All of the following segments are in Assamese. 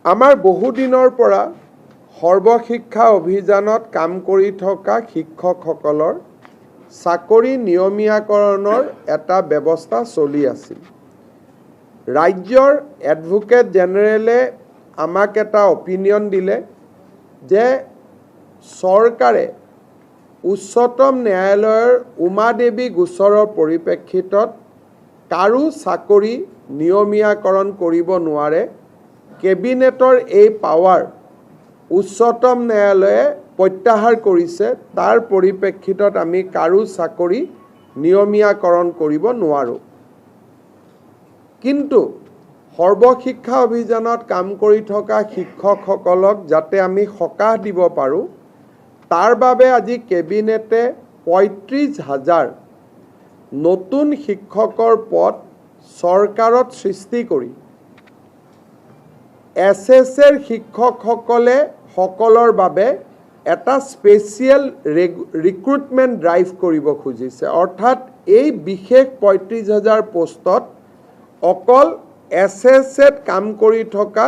আমাৰ বহুদিনৰ পৰা সৰ্বশিক্ষা অভিযানত কাম কৰি থকা শিক্ষকসকলৰ চাকৰি নিয়মীয়াকৰণৰ এটা ব্যৱস্থা চলি আছিল। ৰাজ্যৰ এডভোকেট জেনেৰেলে আমাক এটা অপিনিয়ন দিলে যে চৰকাৰে উচ্চতম ন্যায়ালয়ৰ উমা দেৱী গোচৰৰ পৰিপ্ৰেক্ষিতত কাৰো চাকৰি নিয়মীয়াকৰণ কৰিব নোৱাৰে। কেবিনেটৰ এই পাৱাৰ উচ্চতম ন্যায়ালয়ে প্ৰত্যাহাৰ কৰিছে। তাৰ পৰিপ্ৰেক্ষিতত আমি কাৰো চাকৰি নিয়মীয়াকৰণ কৰিব নোৱাৰোঁ। কিন্তু সৰ্বশিক্ষা অভিযানত কাম কৰি থকা শিক্ষকসকলক যাতে আমি সকাহ দিব পাৰোঁ, তাৰ বাবে আজি কেবিনেটে ৩৫,০০০ নতুন শিক্ষকৰ পদ চৰকাৰত সৃষ্টি কৰি SSR শিক্ষকসকলৰ বাবে এটা স্পেচিয়েল ৰিক্ৰুটমেণ্ট ড্ৰাইভ কৰিব খুজিছে। অৰ্থাৎ এই বিশেষ ৩৫,০০০ পোষ্টত অকল SSR কাম কৰি থকা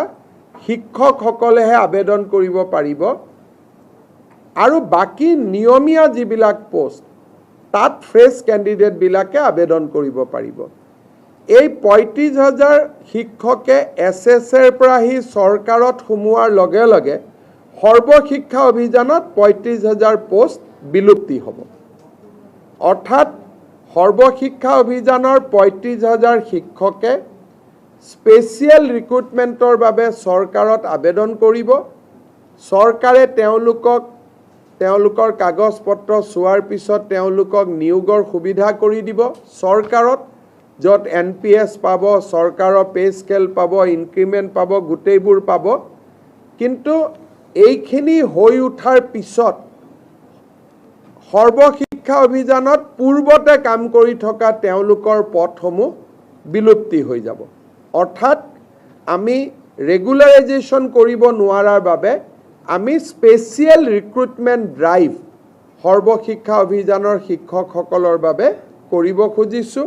শিক্ষকসকলেহে আবেদন কৰিব পাৰিব আৰু বাকী নিয়মীয়া যিবিলাক পোষ্ট তাত ফ্ৰেছ কেণ্ডিডেটবিলাকে আবেদন কৰিব পাৰিব। এই ৩৫,০০০ শিক্ষকে SSR পৰা আহি চৰকাৰত সোমোৱাৰ লগে লগে সৰ্বশিক্ষা অভিযানত ৩৫,০০০ পোষ্ট বিলুপ্তি হ'ব। অৰ্থাৎ সৰ্বশিক্ষা অভিযানৰ ৩৫,০০০ শিক্ষকে স্পেচিয়েল ৰিক্ৰুটমেণ্টৰ বাবে চৰকাৰত আবেদন কৰিব। চৰকাৰে তেওঁলোকৰ কাগজ পত্ৰ চোৱাৰ পিছত তেওঁলোকক নিয়োগৰ সুবিধা কৰি দিব চৰকাৰত, য'ত NPS পাব, চৰকাৰৰ পে স্কেল পাব, ইনক্ৰিমেণ্ট পাব, গোটেইবোৰ পাব। কিন্তু এইখিনি হৈ উঠাৰ পিছত সৰ্বশিক্ষা অভিযানত পূৰ্বতে কাম কৰি থকা তেওঁলোকৰ পদসমূহ বিলুপ্তি হৈ যাব। অৰ্থাৎ আমি ৰেগুলাৰাইজেশ্যন কৰিব নোৱাৰাৰ বাবে আমি স্পেচিয়েল ৰিক্ৰুটমেণ্ট ড্ৰাইভ সৰ্বশিক্ষা অভিযানৰ শিক্ষকসকলৰ বাবে কৰিব খুজিছোঁ।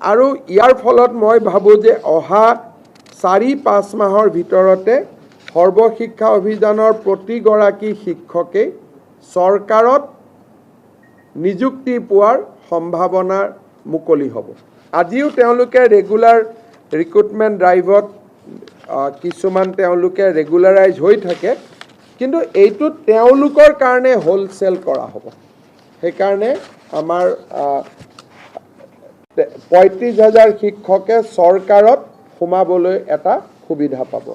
আৰু ইয়াৰ ফলত মই ভাবোঁ যে অহা ৪-৫ মাহৰ ভিতৰতে সৰ্বশিক্ষা অভিযানৰ প্ৰতিগৰাকী শিক্ষকেই চৰকাৰত নিযুক্তি পোৱাৰ সম্ভাৱনা মুকলি হ'ব। আজিও তেওঁলোকে ৰেগুলাৰ ৰিক্ৰুটমেণ্ট ড্ৰাইভত কিছুমান তেওঁলোকে ৰেগুলাৰাইজ হৈ থাকে, কিন্তু এইটো তেওঁলোকৰ কাৰণে হোলচেল কৰা হ'ব। সেইকাৰণে আমাৰ ৩৫,০০০ শিক্ষকে চৰকাৰত সোমাবলৈ এটা সুবিধা পাব।